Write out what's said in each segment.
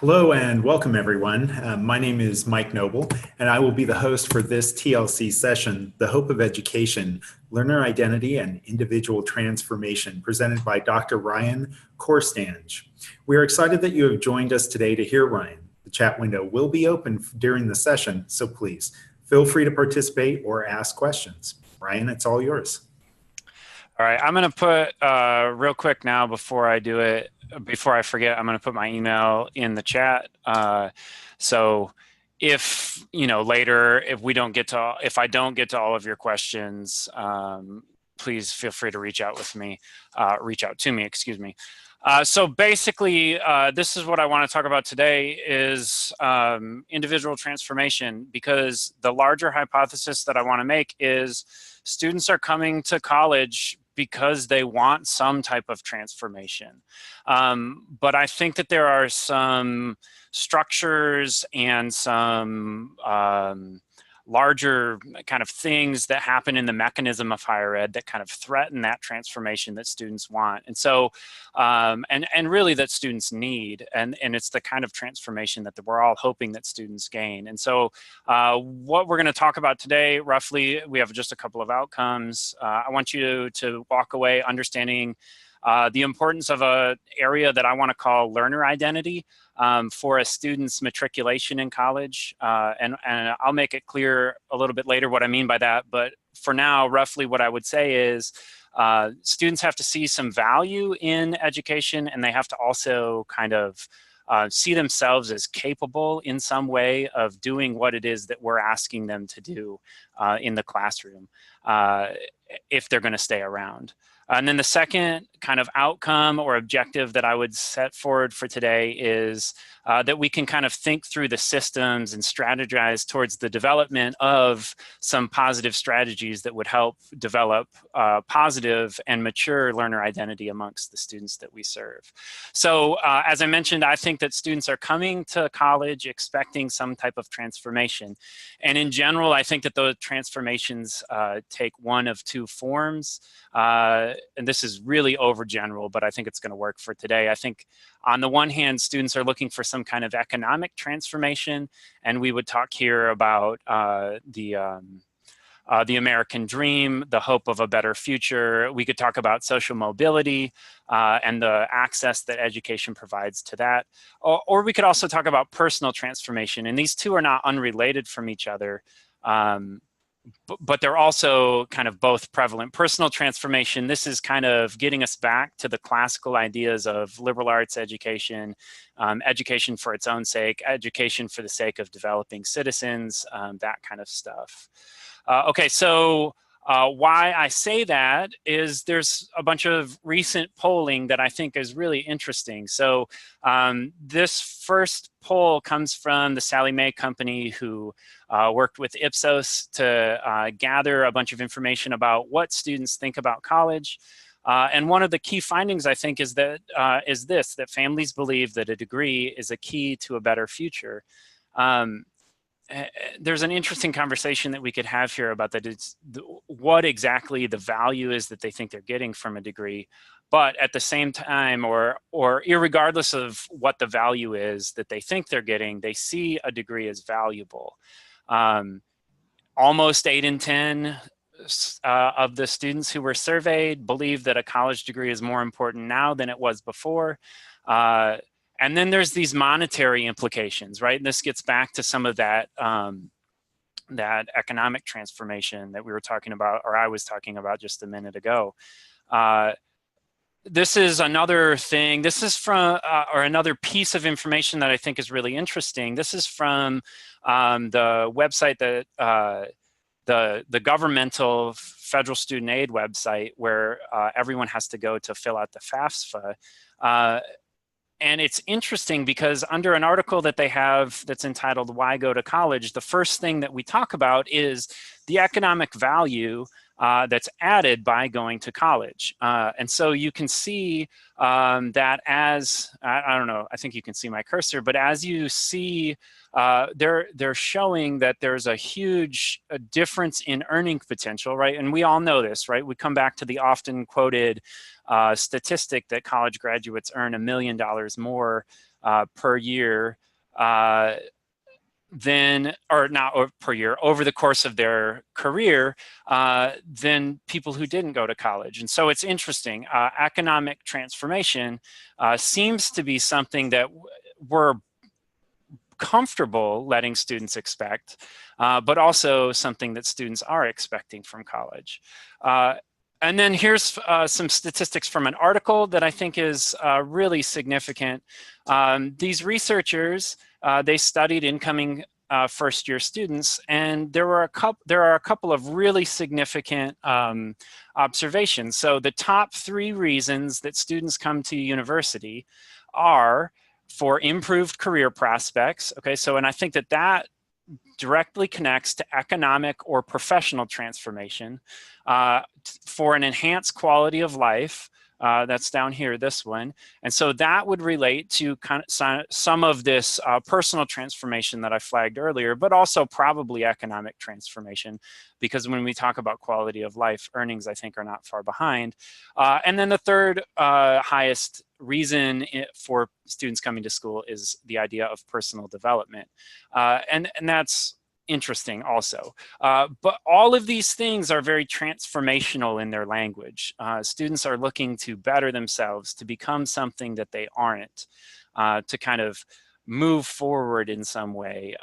Hello and welcome everyone. My name is Mike Noble and I will be the host for this TLC session, The Hope of Education, Learner Identity and Individual Transformation, presented by Dr. Ryan Korstange. We are excited that you have joined us today to hear Ryan. The chat window will be open during the session, so please feel free to participate or ask questions. Ryan, it's all yours. All right, I'm going to put real quick now before I do it, before I forget, I'm going to put my email in the chat. So if, later, if I don't get to all of your questions, please feel free to reach out to me, excuse me. So basically, this is what I want to talk about today is individual transformation, because the larger hypothesis that I want to make is students are coming to college because they want some type of transformation. But I think that there are some structures and some larger kind of things that happen in the mechanism of higher ed that kind of threaten that transformation that students want. And so, and really that students need, and it's the kind of transformation that we're all hoping that students gain. And so what we're gonna talk about today, roughly, we have just a couple of outcomes. I want you to walk away understanding the importance of an area that I want to call learner identity for a student's matriculation in college. And I'll make it clear a little bit later what I mean by that. But for now, roughly what I would say is students have to see some value in education, and they have to also kind of see themselves as capable in some way of doing what it is that we're asking them to do in the classroom if they're going to stay around. And then the second kind of outcome or objective that I would set forward for today is that we can kind of think through the systems and strategize towards the development of some positive strategies that would help develop positive and mature learner identity amongst the students that we serve. So as I mentioned, I think that students are coming to college expecting some type of transformation. And in general, I think that those transformations take one of two forms. And this is really overgeneral, but I think it's going to work for today. I think on the one hand, students are looking for some kind of economic transformation, and we would talk here about the American dream, the hope of a better future. We could talk about social mobility and the access that education provides to that. Or we could also talk about personal transformation, and these two are not unrelated from each other. But they're also kind of both prevalent. Personal transformation, this is kind of getting us back to the classical ideas of liberal arts education, education for its own sake, education for the sake of developing citizens, that kind of stuff. Okay, so why I say that is there's a bunch of recent polling that I think is really interesting. So this first poll comes from the Sallie Mae Company, who worked with Ipsos to gather a bunch of information about what students think about college. And one of the key findings, I think, is that that families believe that a degree is a key to a better future. There's an interesting conversation that we could have here about that. It's what exactly the value is that they think they're getting from a degree, but at the same time, or irregardless of what the value is that they think they're getting, they see a degree as valuable. Almost 8 in 10 of the students who were surveyed believe that a college degree is more important now than it was before. And then there's these monetary implications, right? And this gets back to some of that, that economic transformation that we were talking about, or I was talking about just a minute ago. This is another thing. This is from, or another piece of information that I think is really interesting. This is from the website that, the governmental federal student aid website, where everyone has to go to fill out the FAFSA. And it's interesting because under an article that they have that's entitled "Why Go to College," the first thing that we talk about is the economic value that's added by going to college. And so you can see that as, I don't know, I think you can see my cursor, but as you see, they're showing that there's a huge difference in earning potential, right? And we all know this, right? We come back to the often quoted statistic that college graduates earn $1 million more per year per year, over the course of their career than people who didn't go to college. And so it's interesting. Economic transformation seems to be something that we're comfortable letting students expect, but also something that students are expecting from college. And then here's some statistics from an article that I think is really significant. These researchers, they studied incoming first-year students, and there are a couple of really significant observations. So the top 3 reasons that students come to university are for improved career prospects. Okay, so and I think that directly connects to economic or professional transformation, for an enhanced quality of life. That's down here, this one. And so that would relate to kind of some of this personal transformation that I flagged earlier, but also probably economic transformation, because when we talk about quality of life, earnings, I think, are not far behind. And then the third highest reason for students coming to school is the idea of personal development. And that's interesting also. But all of these things are very transformational in their language. Students are looking to better themselves, to become something that they aren't, to kind of move forward in some way,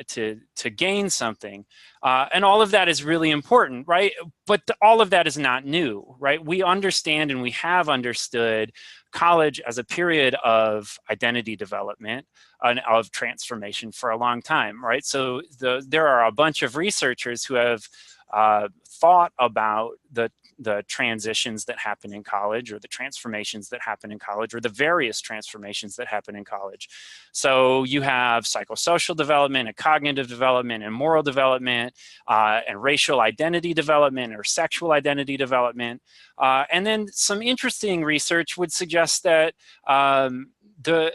to gain something. And all of that is really important, right? But all of that is not new, right? We understand and we have understood college as a period of identity development and of transformation for a long time, right? So there are a bunch of researchers who have thought about the transitions that happen in college, or the transformations that happen in college, or the various transformations that happen in college. So you have psychosocial development and cognitive development and moral development and racial identity development or sexual identity development. And then some interesting research would suggest that the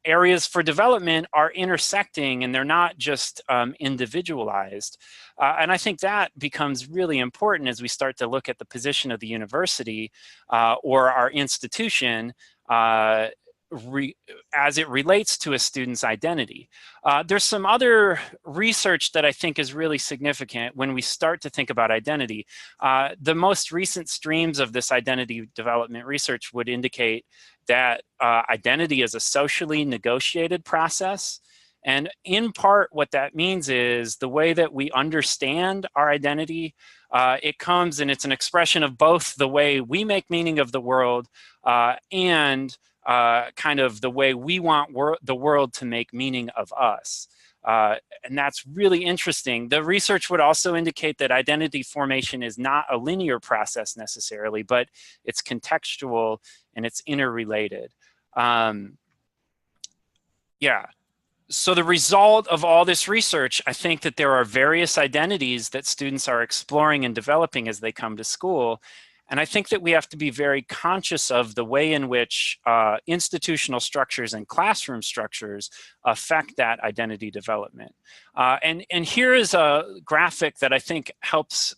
areas for development are intersecting, and they're not just individualized. And I think that becomes really important as we start to look at the position of the university or our institution as it relates to a student's identity. There's some other research that I think is really significant when we start to think about identity. The most recent streams of this identity development research would indicate that identity is a socially negotiated process. And in part, what that means is the way that we understand our identity, it comes and it's an expression of both the way we make meaning of the world and kind of the way we want the world to make meaning of us. And that's really interesting. The research would also indicate that identity formation is not a linear process necessarily, but it's contextual and it's interrelated. Yeah. So the result of all this research, I think that there are various identities that students are exploring and developing as they come to school. And I think that we have to be very conscious of the way in which institutional structures and classroom structures affect that identity development. And here is a graphic that I think helps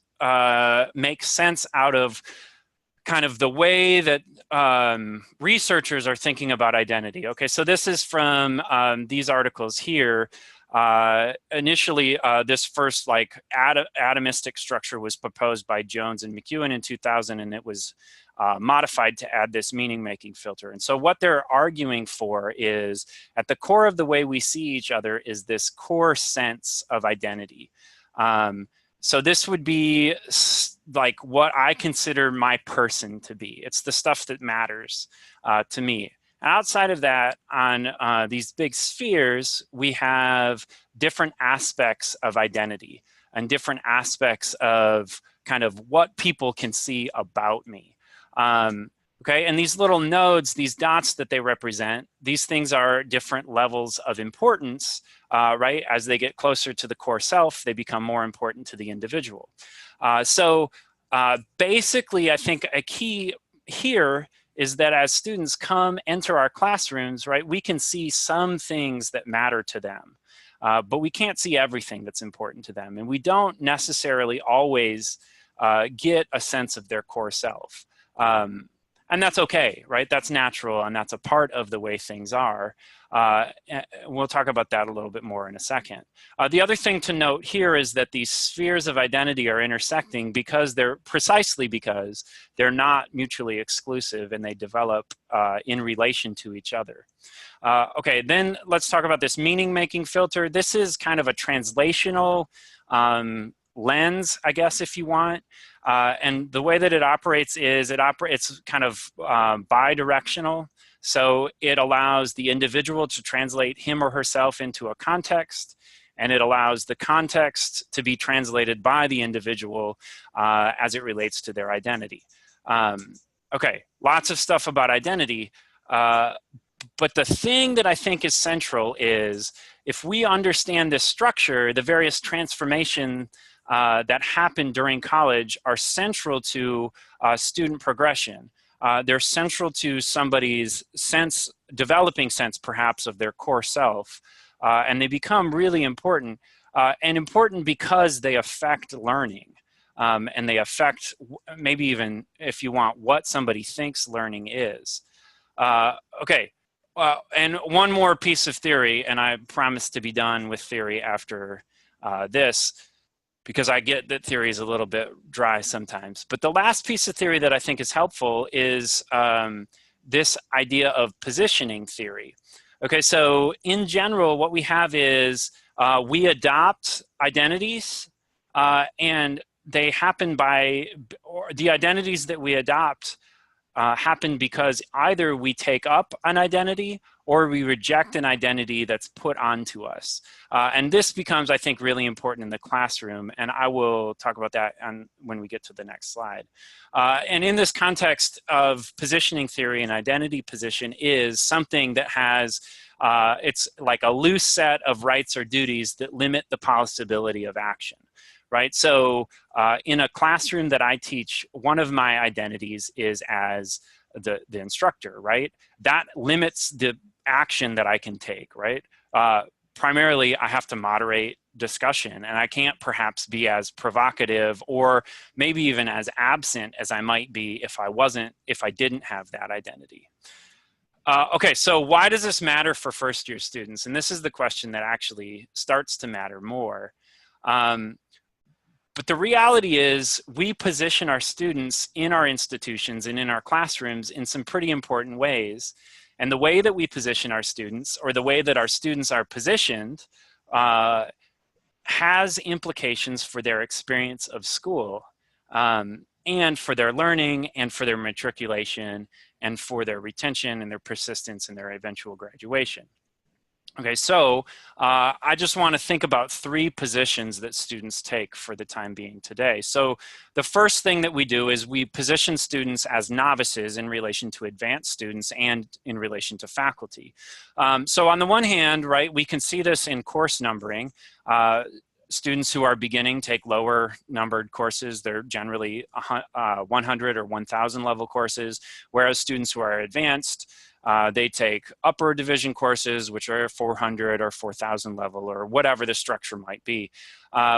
make sense out of kind of the way that researchers are thinking about identity. Okay, so this is from these articles here. Initially, this first atomistic structure was proposed by Jones and McEwen in 2000, and it was modified to add this meaning-making filter. And so what they're arguing for is, at the core of the way we see each other is this core sense of identity. So this would be like what I consider my person to be. It's the stuff that matters to me. Outside of that, on these big spheres, we have different aspects of identity and different aspects of kind of what people can see about me. Okay, and these little nodes, these dots that they represent, these things are different levels of importance, right? As they get closer to the core self, they become more important to the individual. So basically, I think a key here is that as students enter our classrooms, right, we can see some things that matter to them, but we can't see everything that's important to them. And we don't necessarily always get a sense of their core self. And that's okay, right? That's natural, and that's a part of the way things are. We'll talk about that a little bit more in a second. The other thing to note here is that these spheres of identity are intersecting precisely because they're not mutually exclusive, and they develop in relation to each other. Okay, then let's talk about this meaning-making filter. This is kind of a translational lens, I guess, if you want. And the way that it operates is it's kind of bi-directional. So it allows the individual to translate him or herself into a context, and it allows the context to be translated by the individual as it relates to their identity. Okay, lots of stuff about identity. But the thing that I think is central is if we understand this structure, the various transformation that happen during college are central to student progression. They're central to somebody's developing sense perhaps of their core self, and they become really important, and important because they affect learning, and they affect maybe even, if you want, what somebody thinks learning is. Okay, and one more piece of theory, and I promise to be done with theory after this, because I get that theory is a little bit dry sometimes. But the last piece of theory that I think is helpful is this idea of positioning theory. Okay, so in general, what we have is we adopt identities, and they happen the identities that we adopt happen because either we take up an identity or we reject an identity that's put onto us. And this becomes, I think, really important in the classroom, and I will talk about that when we get to the next slide. And in this context of positioning theory, and identity position is something that has, it's like a loose set of rights or duties that limit the possibility of action. Right, so in a classroom that I teach, one of my identities is as the instructor, right? That limits the action that I can take, right? Primarily, I have to moderate discussion, and I can't perhaps be as provocative or maybe even as absent as I might be if I didn't have that identity. Okay, so why does this matter for first-year students? And this is the question that actually starts to matter more. But the reality is we position our students in our institutions and in our classrooms in some pretty important ways. And the way that we position our students, or the way that our students are positioned, has implications for their experience of school, and for their learning, and for their matriculation, and for their retention and their persistence and their eventual graduation. Okay, so I just want to think about 3 positions that students take for the time being today. So the first thing that we do is we position students as novices in relation to advanced students and in relation to faculty. So on the one hand, right, we can see this in course numbering. Students who are beginning take lower numbered courses. They're generally 100 or 1,000 level courses, whereas students who are advanced, they take upper division courses, which are 400 or 4,000 level, or whatever the structure might be.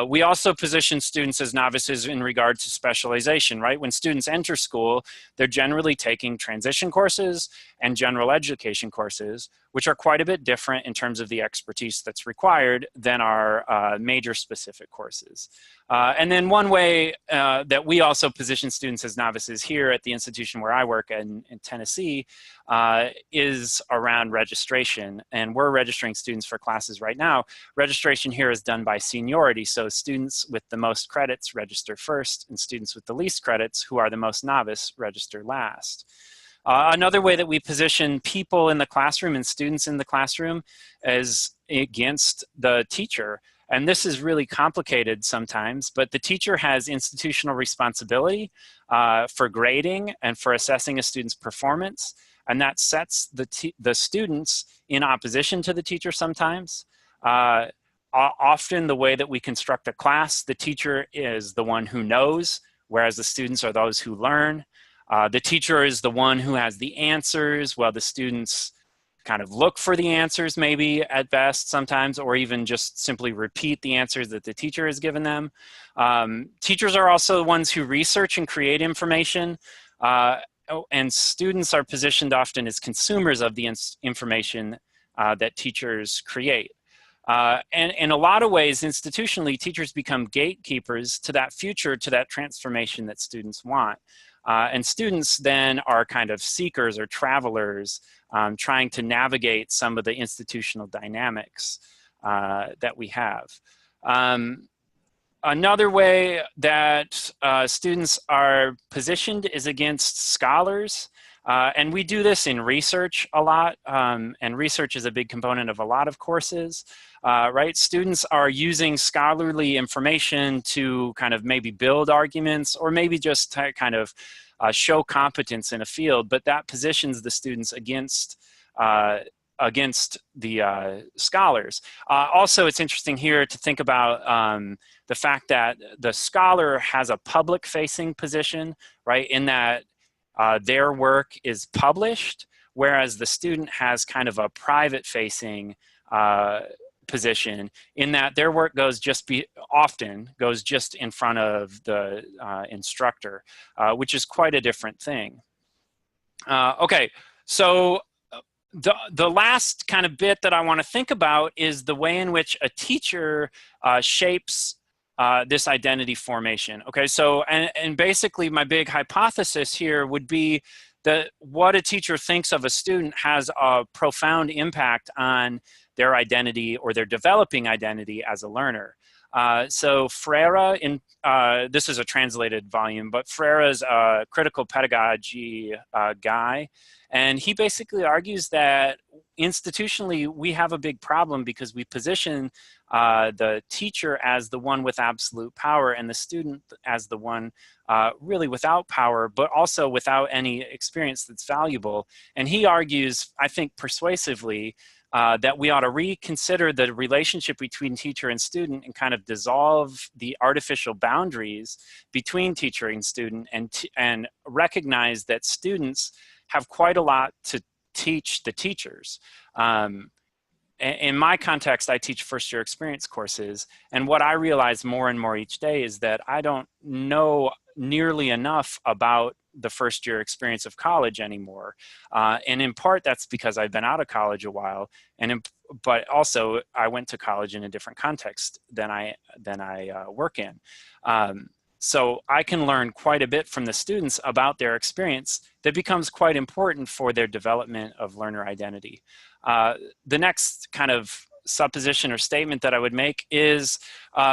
We also position students as novices in regard to specialization, right? When students enter school, they're generally taking transition courses and general education courses, which are quite a bit different in terms of the expertise that's required than our major specific courses. And then one way that we also position students as novices here at the institution where I work in Tennessee is around registration. And we're registering students for classes right now. Registration here is done by seniority. So students with the most credits register first, and students with the least credits, who are the most novice, register last. Another way that we position people in the classroom and students in the classroom is against the teacher. And this is really complicated sometimes, but the teacher has institutional responsibility for grading and for assessing a student's performance. And that sets the students in opposition to the teacher sometimes. Often the way that we construct a class, the teacher is the one who knows, whereas the students are those who learn. The teacher is the one who has the answers, while the students kind of look for the answers maybe at best sometimes, or even just simply repeat the answers that the teacher has given them. Teachers are also the ones who research and create information. and students are positioned often as consumers of the information that teachers create. And in a lot of ways, institutionally, teachers become gatekeepers to that future, to that transformation that students want. And students then are kind of seekers or travelers trying to navigate some of the institutional dynamics that we have. Another way that students are positioned is against scholars. And we do this in research a lot, and research is a big component of a lot of courses, right? Students are using scholarly information to kind of maybe build arguments or maybe just to kind of show competence in a field, but that positions the students against the scholars. Also, it's interesting here to think about the fact that the scholar has a public-facing position, right, in that their work is published, whereas the student has kind of a private-facing position in that their work often goes just in front of the instructor, which is quite a different thing. Okay, so the last kind of bit that I want to think about is the way in which a teacher shapes this identity formation. Okay, so and basically my big hypothesis here would be that what a teacher thinks of a student has a profound impact on their identity or their developing identity as a learner. So Freire, this is a translated volume, but Freire's a critical pedagogy guy, and he basically argues that institutionally we have a big problem because we position the teacher as the one with absolute power and the student as the one really without power, but also without any experience that's valuable. And he argues, I think persuasively, that we ought to reconsider the relationship between teacher and student and kind of dissolve the artificial boundaries between teacher and student and recognize that students have quite a lot to teach the teachers. In my context, I teach first-year experience courses, and what I realize more and more each day is that I don't know nearly enough about the first-year experience of college anymore. And in part, that's because I've been out of college a while, but also I went to college in a different context than I work in. So I can learn quite a bit from the students about their experience that becomes quite important for their development of learner identity. The next kind of supposition or statement that I would make is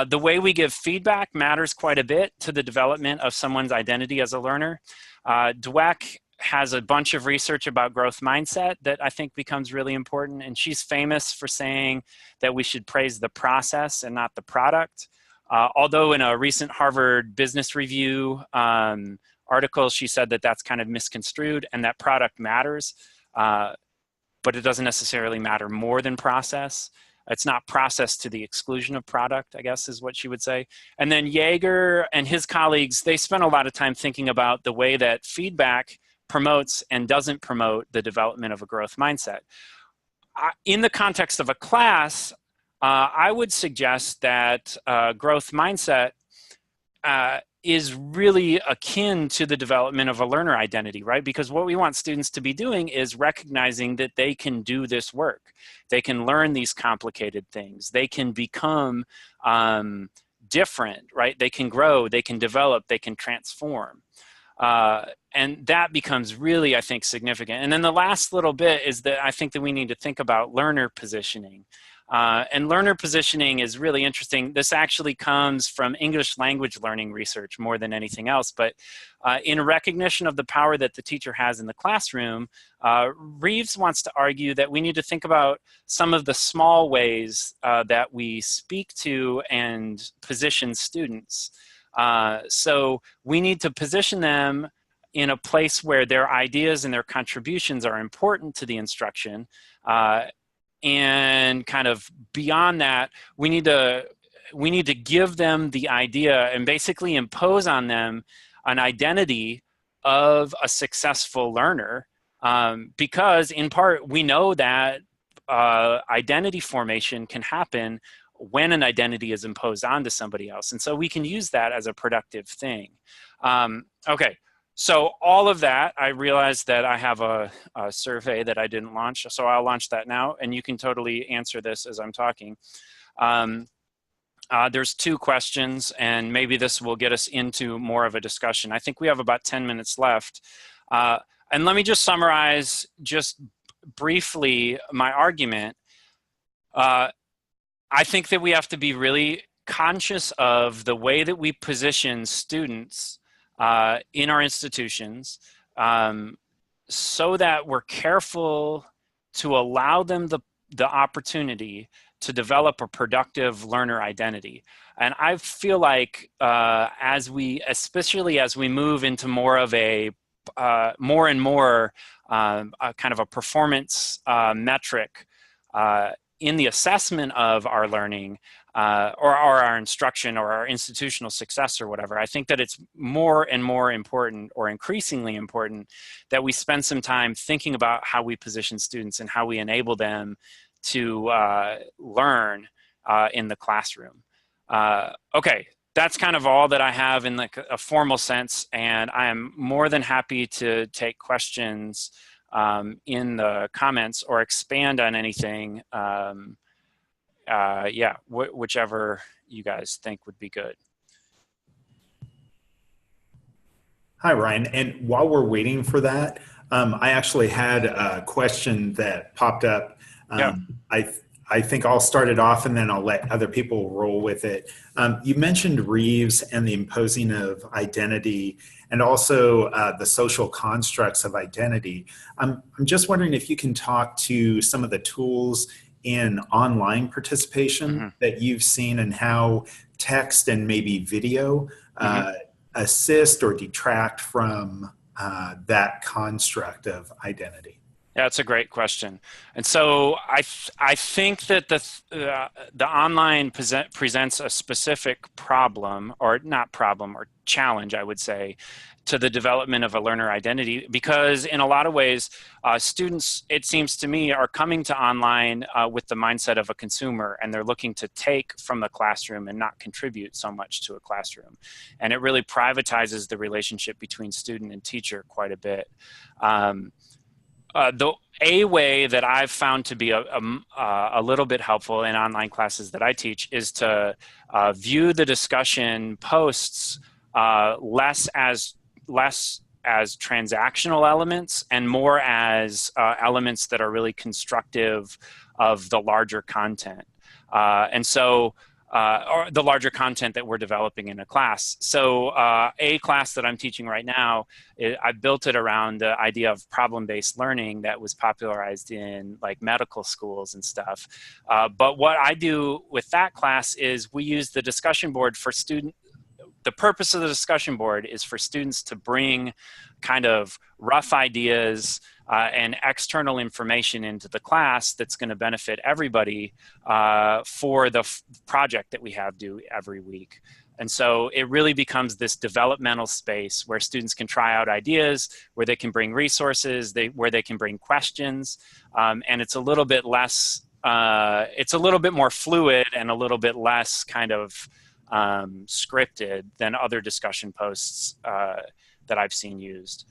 the way we give feedback matters quite a bit to the development of someone's identity as a learner. Dweck has a bunch of research about growth mindset that I think becomes really important, and she's famous for saying that we should praise the process and not the product. Although in a recent Harvard Business Review article, she said that that's kind of misconstrued and that product matters, but it doesn't necessarily matter more than process. It's not process to the exclusion of product, I guess is what she would say. And then Jaeger and his colleagues, they spent a lot of time thinking about the way that feedback promotes and doesn't promote the development of a growth mindset. In the context of a class, I would suggest that growth mindset is really akin to the development of a learner identity, right? Because what we want students to be doing is recognizing that they can do this work. They can learn these complicated things. They can become different, right? They can grow, they can develop, they can transform. And that becomes really, I think, significant. And then the last little bit is that I think that we need to think about learner positioning. And learner positioning is really interesting. This actually comes from English language learning research more than anything else. But in recognition of the power that the teacher has in the classroom, Reeves wants to argue that we need to think about some of the small ways that we speak to and position students. So we need to position them in a place where their ideas and their contributions are important to the instruction. And kind of beyond that, we need to give them the idea and basically impose on them an identity of a successful learner, because in part we know that identity formation can happen when an identity is imposed onto somebody else, and so we can use that as a productive thing. Okay, So all of that, I realized that I have a survey that I didn't launch, so I'll launch that now, and you can totally answer this as I'm talking. There's 2 questions, and maybe this will get us into more of a discussion. I think we have about 10 minutes left. And let me just summarize just briefly my argument. I think that we have to be really conscious of the way that we position students in our institutions, so that we're careful to allow them the opportunity to develop a productive learner identity. And I feel like especially as we move into more of a more and more kind of a performance metric in the assessment of our learning, or our instruction or our institutional success or whatever, I think that it's more and more important, or increasingly important, that we spend some time thinking about how we position students and how we enable them to learn in the classroom. Okay, that's kind of all that I have in like a formal sense, and I am more than happy to take questions in the comments or expand on anything. Yeah, whichever you guys think would be good. Hi, Ryan. And while we're waiting for that, I actually had a question that popped up. Yeah. I think I'll start it off and then I'll let other people roll with it. You mentioned Reeves and the imposing of identity, and also the social constructs of identity. I'm just wondering if you can talk to some of the tools in online participation that you've seen, and how text and maybe video assist or detract from that construct of identity. Yeah, that's a great question. And so I think that the online presents a specific problem, or not problem, or challenge, I would say, to the development of a learner identity, because in a lot of ways, students, it seems to me, are coming to online with the mindset of a consumer, and they're looking to take from the classroom and not contribute so much to a classroom. And it really privatizes the relationship between student and teacher quite a bit. A way that I've found to be a little bit helpful in online classes that I teach is to view the discussion posts less as transactional elements and more as elements that are really constructive of the larger content. Or the larger content that we're developing in a class. So a class that I'm teaching right now, I built it around the idea of problem-based learning that was popularized in like medical schools and stuff. But what I do with that class is we use the discussion board for the purpose of the discussion board is for students to bring kind of rough ideas and external information into the class that's going to benefit everybody for the project that we have due every week. And so it really becomes this developmental space where students can try out ideas, where they can bring resources, where they can bring questions, and it's a little bit less, it's a little bit more fluid and a little bit less kind of scripted than other discussion posts that I've seen used.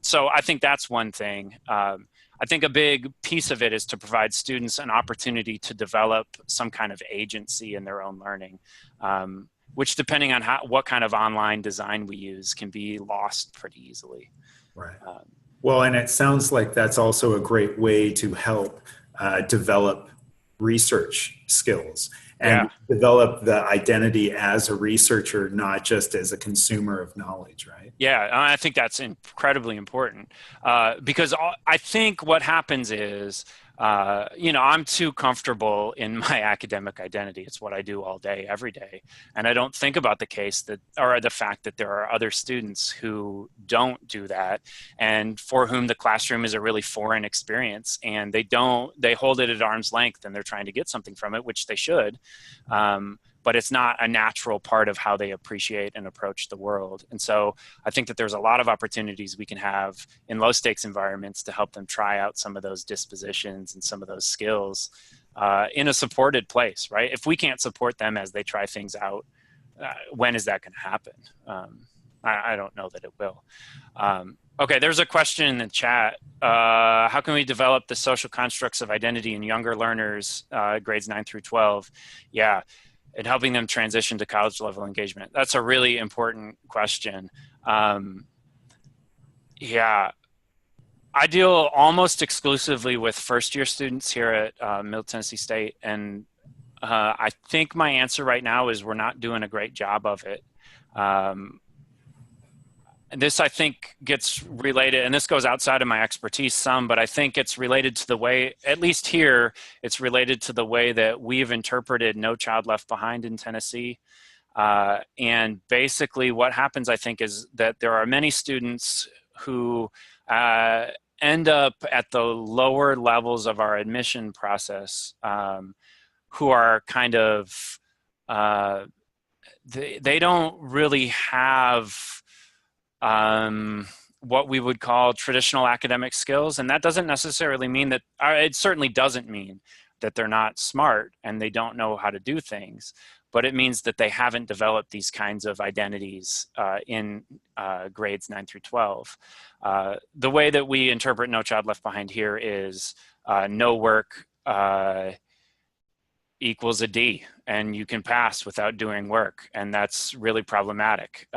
So I think that's one thing. I think a big piece of it is to provide students an opportunity to develop some kind of agency in their own learning, which, depending on what kind of online design we use, can be lost pretty easily. Right. Well, and it sounds like that's also a great way to help develop research skills and develop the identity as a researcher, not just as a consumer of knowledge, right? Yeah, I think that's incredibly important because I think what happens is, I'm too comfortable in my academic identity. It's what I do all day, every day. And I don't think about the fact that there are other students who don't do that and for whom the classroom is a really foreign experience, and they hold it at arm's length and they're trying to get something from it, which they should. But it's not a natural part of how they appreciate and approach the world. And so I think that there's a lot of opportunities we can have in low stakes environments to help them try out some of those dispositions and some of those skills in a supported place, right? If we can't support them as they try things out, when is that going to happen? I don't know that it will. Okay, there's a question in the chat. How can we develop the social constructs of identity in younger learners, grades 9 through 12? Yeah, and helping them transition to college level engagement. That's a really important question. Yeah, I deal almost exclusively with first year students here at Middle Tennessee State. And I think my answer right now is we're not doing a great job of it. And this, I think, gets related, and this goes outside of my expertise some, but I think it's related to the way, at least here, it's related to the way that we've interpreted No Child Left Behind in Tennessee. And basically what happens, I think, is that there are many students who end up at the lower levels of our admission process who are kind of, they don't really have what we would call traditional academic skills. And that doesn't necessarily mean that, it certainly doesn't mean that they're not smart and they don't know how to do things, but it means that they haven't developed these kinds of identities in grades 9 through 12. The way that we interpret No Child Left Behind here is no work equals a D, and you can pass without doing work, and that's really problematic.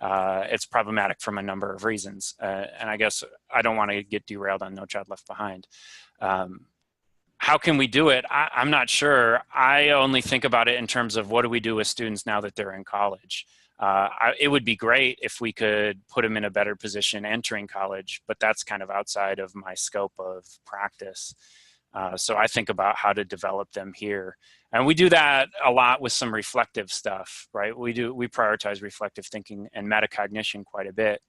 It's problematic from a number of reasons. And I guess I don't want to get derailed on No Child Left Behind. How can we do it? I'm not sure. I only think about it in terms of what do we do with students now that they're in college. It would be great if we could put them in a better position entering college, but that's kind of outside of my scope of practice. So I think about how to develop them here. And we do that a lot with some reflective stuff, right? We prioritize reflective thinking and metacognition quite a bit.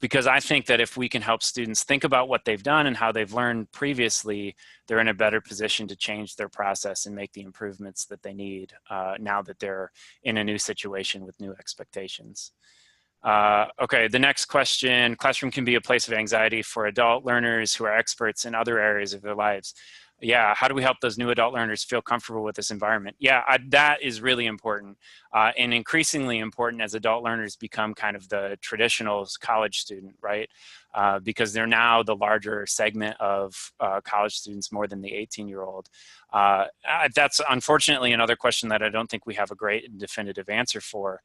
Because I think that if we can help students think about what they've done and how they've learned previously, they're in a better position to change their process and make the improvements that they need now that they're in a new situation with new expectations. Okay, the next question, classroom can be a place of anxiety for adult learners who are experts in other areas of their lives. Yeah, how do we help those new adult learners feel comfortable with this environment? Yeah, that is really important and increasingly important as adult learners become kind of the traditional college student, right? Because they're now the larger segment of college students more than the 18-year-old. That's unfortunately another question that I don't think we have a great and definitive answer for.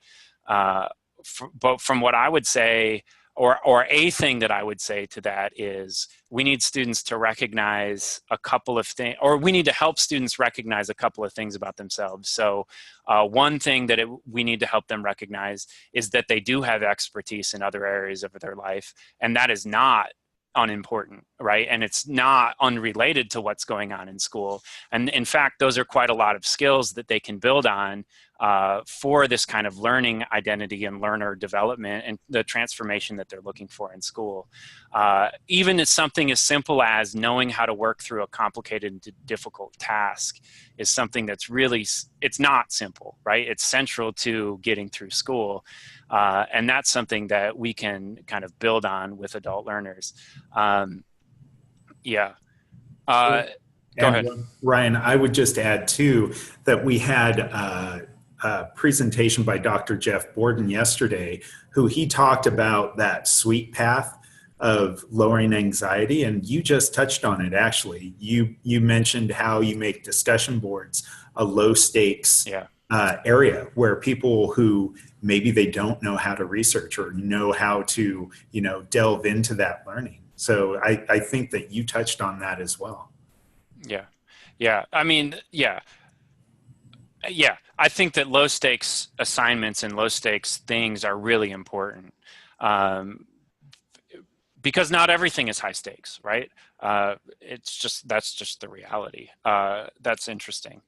But from what I would say, or a thing that I would say to that is we need students to recognize a couple of things, or we need to help students recognize a couple of things about themselves. So one thing that we need to help them recognize is that they do have expertise in other areas of their life, and that is not unimportant, right? And it's not unrelated to what's going on in school. And in fact, those are quite a lot of skills that they can build on for this kind of learning identity and learner development and the transformation that they're looking for in school. Even as something as simple as knowing how to work through a complicated and difficult task is something that's really, it's not simple, right? It's central to getting through school. And that's something that we can kind of build on with adult learners. Yeah. Go ahead. Ryan, I would just add too that we had a presentation by Dr. Jeff Borden yesterday, who he talked about that sweet path of lowering anxiety, and you just touched on it. Actually, you mentioned how you make discussion boards a low stakes area where people who maybe they don't know how to research or know how to delve into that learning. So I think that you touched on that as well. Yeah. I mean, yeah. I think that low stakes assignments and low stakes things are really important because not everything is high stakes, right? That's just the reality. That's interesting.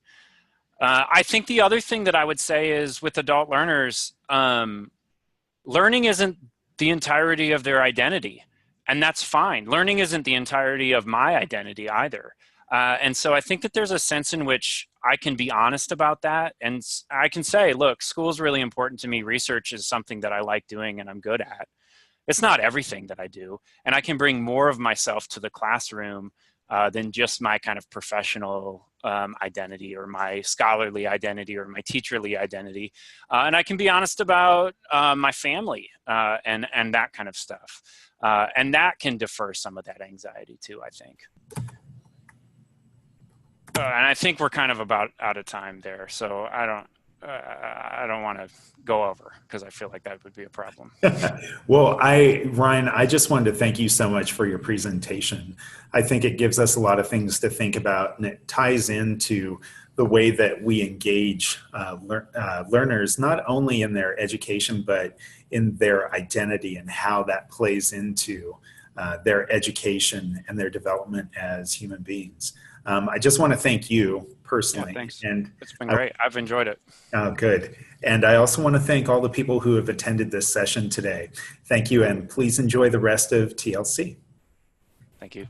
I think the other thing that I would say is with adult learners, learning isn't the entirety of their identity, and that's fine. Learning isn't the entirety of my identity either. And so I think that there's a sense in which I can be honest about that. And I can say, look, school is really important to me. Research is something that I like doing and I'm good at. It's not everything that I do. And I can bring more of myself to the classroom than just my kind of professional identity or my scholarly identity or my teacherly identity. And I can be honest about my family and that kind of stuff. And that can defer some of that anxiety too, I think. And I think we're kind of about out of time there. So I don't want to go over because I feel like that would be a problem. Well, Ryan, I just wanted to thank you so much for your presentation. I think it gives us a lot of things to think about, and it ties into the way that we engage learners, not only in their education, but in their identity and how that plays into their education and their development as human beings. I just want to thank you personally. Yeah, thanks. And it's been great. I've enjoyed it. Oh, good. And I also want to thank all the people who have attended this session today. Thank you, and please enjoy the rest of TLC. Thank you.